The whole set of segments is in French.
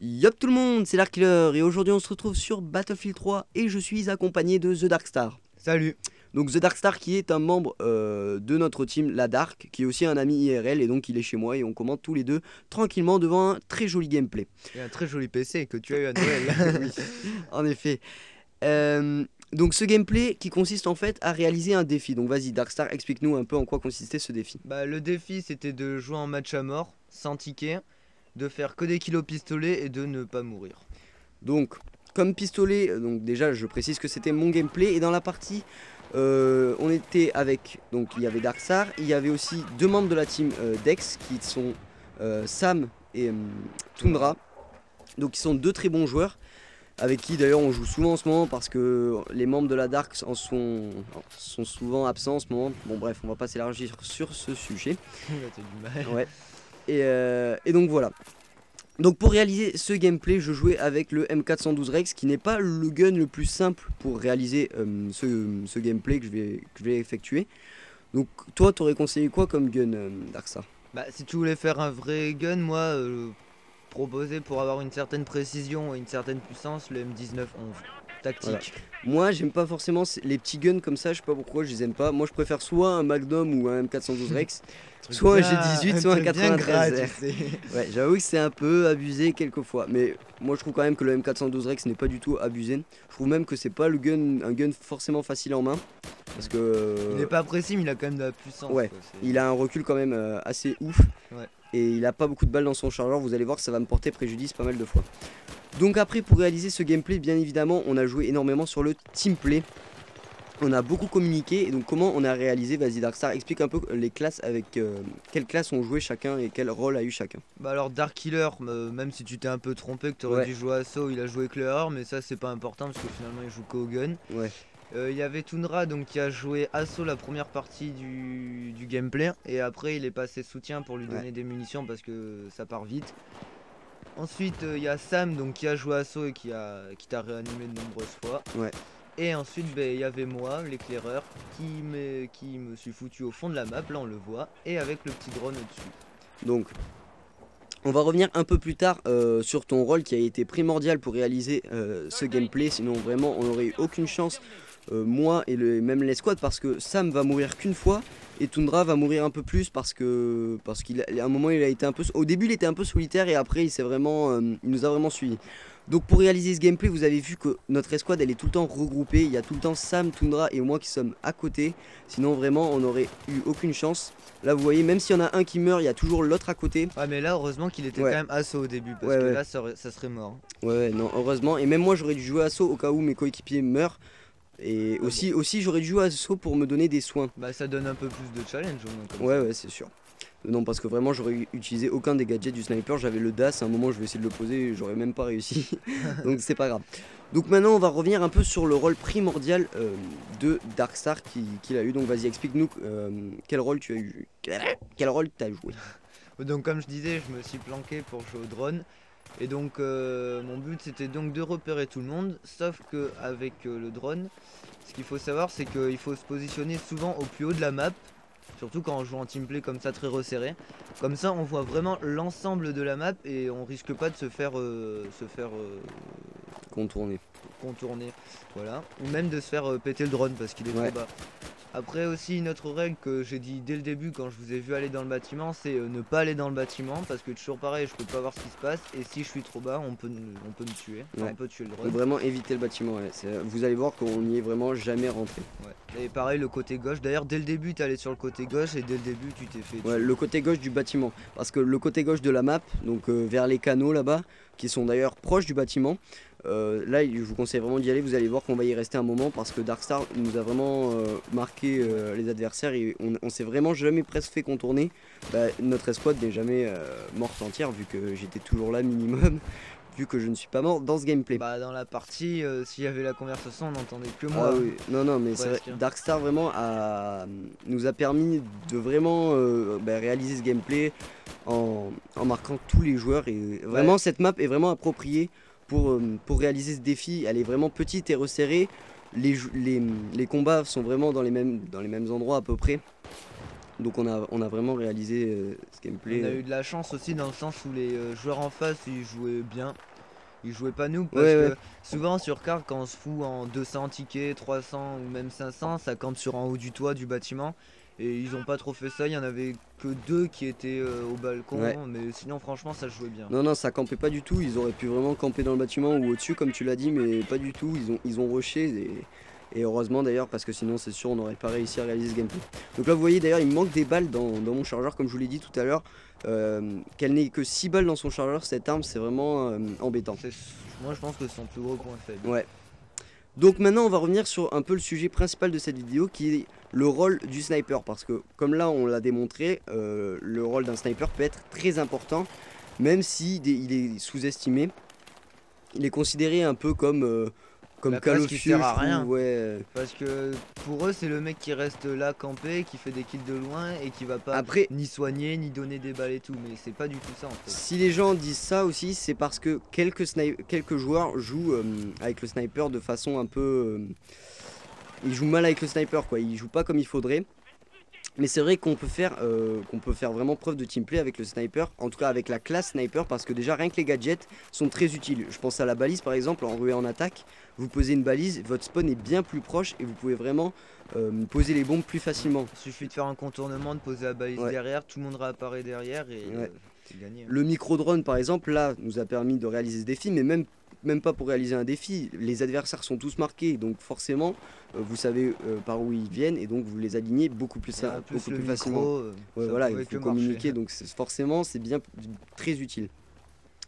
Yop tout le monde, c'est Darkkiller et aujourd'hui on se retrouve sur Battlefield 3 et je suis accompagné de The Darkstar. Salut. Donc The Darkstar qui est un membre de notre team, la Dark, qui est aussi un ami IRL et donc il est chez moi et on commente tous les deux tranquillement devant un très joli gameplay. Et un très joli PC que tu as eu à Noël. Oui, en effet. Donc ce gameplay qui consiste en fait à réaliser un défi. Donc vas-y Darkstar, explique-nous un peu en quoi consistait ce défi. Le défi c'était de jouer en match à mort, sans ticket, de faire que des kills au pistolet et de ne pas mourir. Donc comme pistolet, donc déjà je précise que c'était mon gameplay et dans la partie on était avec, donc il y avait Darkstar, il y avait aussi deux membres de la team Dex qui sont Sam et Tundra, donc ils sont deux très bons joueurs avec qui d'ailleurs on joue souvent en ce moment parce que les membres de la Dark sont souvent absents en ce moment. Bon bref, on va pas s'élargir sur ce sujet. T'as du mal. Ouais. Et donc voilà. Donc pour réaliser ce gameplay, je jouais avec le M412 Rex qui n'est pas le gun le plus simple pour réaliser ce gameplay que je vais effectuer. Donc toi, t'aurais conseillé quoi comme gun, Darkstar? Si tu voulais faire un vrai gun, moi, proposé pour avoir une certaine précision et une certaine puissance, le M19-11. Tactique. Voilà. Moi, j'aime pas forcément les petits guns comme ça, je sais pas pourquoi, je les aime pas. Moi, je préfère soit un Magnum ou un M412 Rex, soit un G18, soit un 93 R. Ouais, j'avoue que c'est un peu abusé quelquefois, mais moi je trouve quand même que le M412 Rex n'est pas du tout abusé. Je trouve même que c'est pas un gun forcément facile en main, parce que il n'est pas précis, mais il a quand même de la puissance. ouais, Quoi, il a un recul quand même assez ouf, ouais. Et il a pas beaucoup de balles dans son chargeur. Vous allez voir que ça va me porter préjudice pas mal de fois. Donc après, pour réaliser ce gameplay, bien évidemment, on a joué énormément sur le teamplay. On a beaucoup communiqué. Et donc comment on a réalisé? Vas-y Darkstar, explique un peu les classes, avec quelles classes ont joué chacun et quel rôle a eu chacun. Alors Darkkiller, même si tu t'es un peu trompé, que tu aurais dû jouer assaut, il a joué éclaireur, mais ça c'est pas important parce que finalement il joue qu'au gun. Ouais. Il y avait Tundra donc, qui a joué assaut la première partie du gameplay, et après il est passé soutien pour lui donner des munitions parce que ça part vite. Ensuite il y a Sam donc, qui a joué assaut et qui t'a réanimé de nombreuses fois. Ouais. Et ensuite il y avait moi, l'éclaireur, qui me suis foutu au fond de la map, là on le voit, et avec le petit drone au-dessus. Donc on va revenir un peu plus tard sur ton rôle qui a été primordial pour réaliser ce gameplay, sinon vraiment on n'aurait eu aucune chance, moi et même les squads, parce que Sam va mourir qu'une fois et Tundra va mourir un peu plus parce qu'à un moment il a été un peu, au début il était un peu solitaire et après il nous a vraiment suivi. Donc pour réaliser ce gameplay, vous avez vu que notre escouade elle est tout le temps regroupée, il y a tout le temps Sam, Tundra et moi qui sommes à côté, sinon vraiment on n'aurait eu aucune chance. Là vous voyez, même s'il y en a un qui meurt, il y a toujours l'autre à côté. Ouais, mais là heureusement qu'il était quand même assaut au début, parce que là ça serait mort. Ouais, non, heureusement, et même moi j'aurais dû jouer assaut au cas où mes coéquipiers meurent. Et aussi j'aurais dû jouer assaut pour me donner des soins. Ça donne un peu plus de challenge au moins comme ça. Ouais, c'est sûr. Non, parce que vraiment j'aurais utilisé aucun des gadgets du sniper, j'avais le DAS, à un moment je vais essayer de le poser et j'aurais même pas réussi. Donc c'est pas grave. Donc maintenant on va revenir un peu sur le rôle primordial de Darkstar qu'il a eu. Donc vas-y, explique-nous quel rôle tu as eu. Quel rôle tu as joué. Donc comme je disais, je me suis planqué pour jouer au drone. Et donc mon but c'était donc de repérer tout le monde, sauf que avec le drone, ce qu'il faut savoir c'est qu'il faut se positionner souvent au plus haut de la map. Surtout quand on joue en teamplay comme ça, très resserré. Comme ça on voit vraiment l'ensemble de la map et on risque pas de se faire contourner. Voilà. Ou même de se faire péter le drone parce qu'il est trop bas. Après aussi une autre règle que j'ai dit dès le début quand je vous ai vu aller dans le bâtiment, c'est ne pas aller dans le bâtiment parce que toujours pareil, je peux pas voir ce qui se passe et si je suis trop bas on peut me tuer, on peut tuer le drone. Faut vraiment éviter le bâtiment, vous allez voir qu'on n'y est vraiment jamais rentré. Et pareil le côté gauche, d'ailleurs dès le début tu allé sur le côté gauche et dès le début tu t'es fait tuer. Le côté gauche du bâtiment, parce que le côté gauche de la map, donc vers les canaux là-bas, qui sont d'ailleurs proches du bâtiment, là je vous conseille vraiment d'y aller, vous allez voir qu'on va y rester un moment parce que Darkstar nous a vraiment marqué les adversaires et on s'est vraiment jamais presque fait contourner. Notre escouade n'est jamais morte entière vu que j'étais toujours là minimum, vu que je ne suis pas mort dans ce gameplay. Dans la partie, s'il y avait la conversation on n'entendait que moi. Oui. Non mais c'est vrai, Darkstar vraiment nous a permis de vraiment réaliser ce gameplay en marquant tous les joueurs et vraiment cette map est vraiment appropriée pour réaliser ce défi. Elle est vraiment petite et resserrée. Les combats sont vraiment dans les mêmes endroits à peu près. Donc on a vraiment réalisé ce gameplay. On a eu de la chance aussi dans le sens où les joueurs en face ils jouaient bien. ils jouaient pas noob parce Ouais, que ouais. souvent sur carte quand on se fout en 200 tickets, 300 ou même 500, ça campe sur en haut du toit du bâtiment et ils ont pas trop fait ça, il y en avait que deux qui étaient au Ouais. balcon mais sinon franchement ça se jouait bien. Non, non, ça campait pas du tout. Ils auraient pu vraiment camper dans le bâtiment ou au-dessus, comme tu l'as dit, mais pas du tout. Ils ont rushé et heureusement d'ailleurs, parce que sinon, c'est sûr, on n'aurait pas réussi à réaliser ce gameplay. Donc là, vous voyez d'ailleurs, il me manque des balles dans mon chargeur, comme je vous l'ai dit tout à l'heure. Qu'elle n'ait que 6 balles dans son chargeur, cette arme, c'est vraiment embêtant. Moi je pense que c'est son plus gros point faible. Ouais. Donc maintenant, on va revenir sur un peu le sujet principal de cette vidéo, qui est le rôle du sniper. Parce que, comme là, on l'a démontré, le rôle d'un sniper peut être très important. Même si il est sous-estimé, il est considéré un peu comme La Call classe of qui Duty, sert à rien. ouais. Parce que pour eux, c'est le mec qui reste là campé, qui fait des kills de loin et qui va pas Après, ni soigner, ni donner des balles et tout. Mais c'est pas du tout ça en fait. si les gens disent ça aussi, c'est parce que quelques joueurs jouent avec le sniper de façon un peu... ils jouent mal avec le sniper, quoi. Ils jouent pas comme il faudrait. Mais c'est vrai qu'on peut faire vraiment preuve de teamplay avec le sniper, en tout cas avec la classe sniper, parce que déjà rien que les gadgets sont très utiles. Je pense à la balise par exemple, en ruée en attaque, vous posez une balise, votre spawn est bien plus proche et vous pouvez vraiment poser les bombes plus facilement. Il suffit de faire un contournement, de poser la balise Ouais. derrière, tout le monde réapparaît derrière et Ouais. c'est gagné. Le micro-drone par exemple, là, nous a permis de réaliser ce défi, mais même pas pour réaliser un défi, les adversaires sont tous marqués, donc forcément, vous savez par où ils viennent, et donc vous les alignez beaucoup plus, En plus, beaucoup le plus micro, facilement. Ouais, ça voilà, il pouvait faut que communiquer, marcher. donc forcément, c'est bien très utile.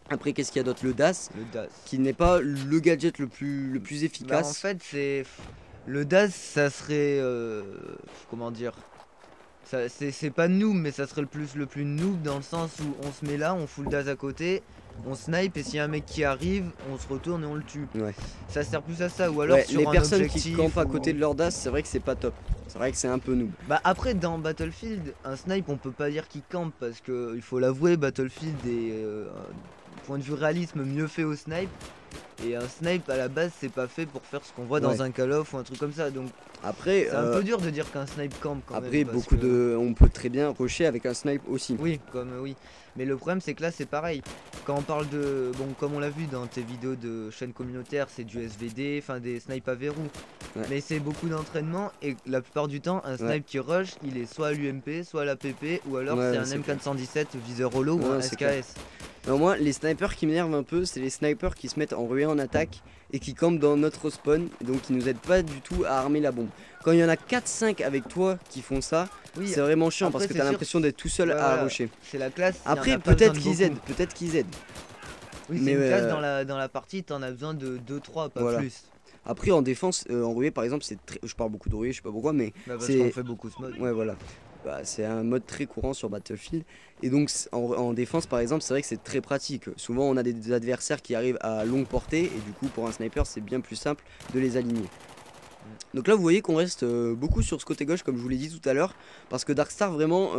Après, qu'est-ce qu'il y a d'autre? Le DAS, Le DAS. qui n'est pas le gadget le plus Bah, en efficace. fait, c'est. Le DAS, ça serait. Comment dire? C'est pas noob, mais ça serait le plus noob dans le sens où on se met là, on fout le DAS à côté, on snipe et s'il y a un mec qui arrive, on se retourne et on le tue. Ouais. Ça sert plus à ça, ou alors Ouais, sur les un personnes qui objectif campent à ou- côté de leur DAS, c'est vrai que c'est pas top. C'est vrai que c'est un peu noob. Bah après dans Battlefield, un snipe on peut pas dire qu'il campe parce que il faut l'avouer, Battlefield est point de vue réalisme mieux fait au snipe. Et un snipe à la base c'est pas fait pour faire ce qu'on voit dans Ouais. un Call of ou un truc comme ça, donc Après, c'est un peu dur de dire qu'un snipe campe quand après même. parce que- on peut très bien rusher avec un snipe aussi. Oui, oui. Mais le problème c'est que là c'est pareil. Quand on parle de... Bon, comme on l'a vu dans tes vidéos de chaîne communautaire, c'est du SVD, enfin des snipes à verrou. Ouais. Mais c'est beaucoup d'entraînement et la plupart du temps, un snipe Ouais. qui rush, il est soit à l'UMP, soit à la PP, ou alors Ouais, c'est un c'est clair. M417 viseur holo ou Ouais, un c'est clair. SKS. Alors moi, les snipers qui m'énervent un peu, c'est les snipers qui se mettent en ruée en attaque et qui campent dans notre spawn, donc qui nous aident pas du tout à armer la bombe. Quand il y en a 4-5 avec toi qui font ça, Oui, c'est vraiment chiant après, parce que c'est t'as sûr, l'impression d'être tout seul ouais, à voilà. rusher. C'est la classe. il y en Après, a pas besoin peut-être de qu'ils beaucoup. aident, peut-être qu'ils aident. Oui, c'est Mais, une classe dans la partie, t'en as besoin de 2-3, pas Voilà. plus. Après, en défense, en ruée par exemple, je parle beaucoup de ruée, je sais pas pourquoi, mais Bah, parce c'est... qu'on fait beaucoup ce mode. Ouais, voilà. Bah, c'est un mode très courant sur Battlefield. Et donc, en défense, par exemple, c'est vrai que c'est très pratique. Souvent, on a des adversaires qui arrivent à longue portée. Et du coup, pour un sniper, c'est bien plus simple de les aligner. Donc là, vous voyez qu'on reste beaucoup sur ce côté gauche, comme je vous l'ai dit tout à l'heure. Parce que Darkstar, vraiment,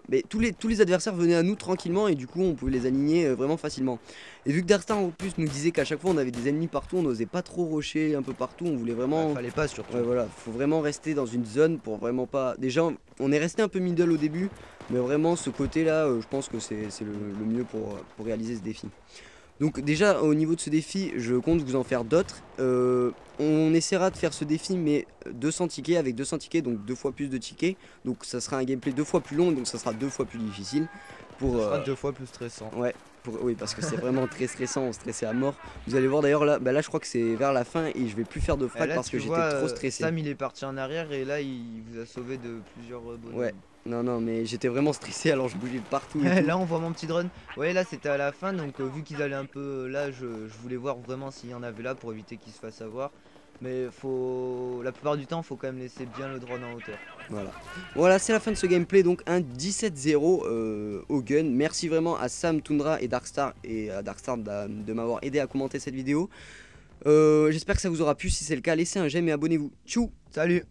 mais tous les adversaires venaient à nous tranquillement. Et du coup, on pouvait les aligner vraiment facilement. Et vu que Darkstar, en plus, nous disait qu'à chaque fois, on avait des ennemis partout, on n'osait pas trop rusher un peu partout. On voulait vraiment... Bah, fallait pas surtout. Ouais, voilà, faut vraiment rester dans une zone pour vraiment pas... Déjà, on est resté un peu middle au début, mais vraiment ce côté-là, je pense que c'est le mieux pour réaliser ce défi. Donc déjà, au niveau de ce défi, je compte vous en faire d'autres. On essaiera de faire ce défi, mais 200 tickets, avec 200 tickets, donc 2 fois plus de tickets. Donc ça sera un gameplay 2 fois plus long, donc ça sera 2 fois plus difficile. Pour, Ça sera 2 fois plus stressant. Ouais, oui, parce que c'est vraiment très stressant, on stressait à mort. Vous allez voir d'ailleurs là, bah là je crois que c'est vers la fin et je vais plus faire de Et frags là, parce que tu j'étais vois, trop stressé. Sam il est parti en arrière et là il vous a sauvé de plusieurs bonhommes. Ouais, non, mais j'étais vraiment stressé alors je bougeais de partout. Et tout. Là on voit mon petit drone. Ouais, là c'était à la fin donc vu qu'ils allaient un peu là, je voulais voir vraiment s'il y en avait là pour éviter qu'ils se fassent avoir. Mais la plupart du temps faut quand même laisser bien le drone en hauteur. Voilà, c'est la fin de ce gameplay, donc un 17-0 au gun. Merci vraiment à Sam, Tundra et Darkstar de m'avoir aidé à commenter cette vidéo. J'espère que ça vous aura plu, si c'est le cas laissez un j'aime et abonnez-vous. Tchou. Salut!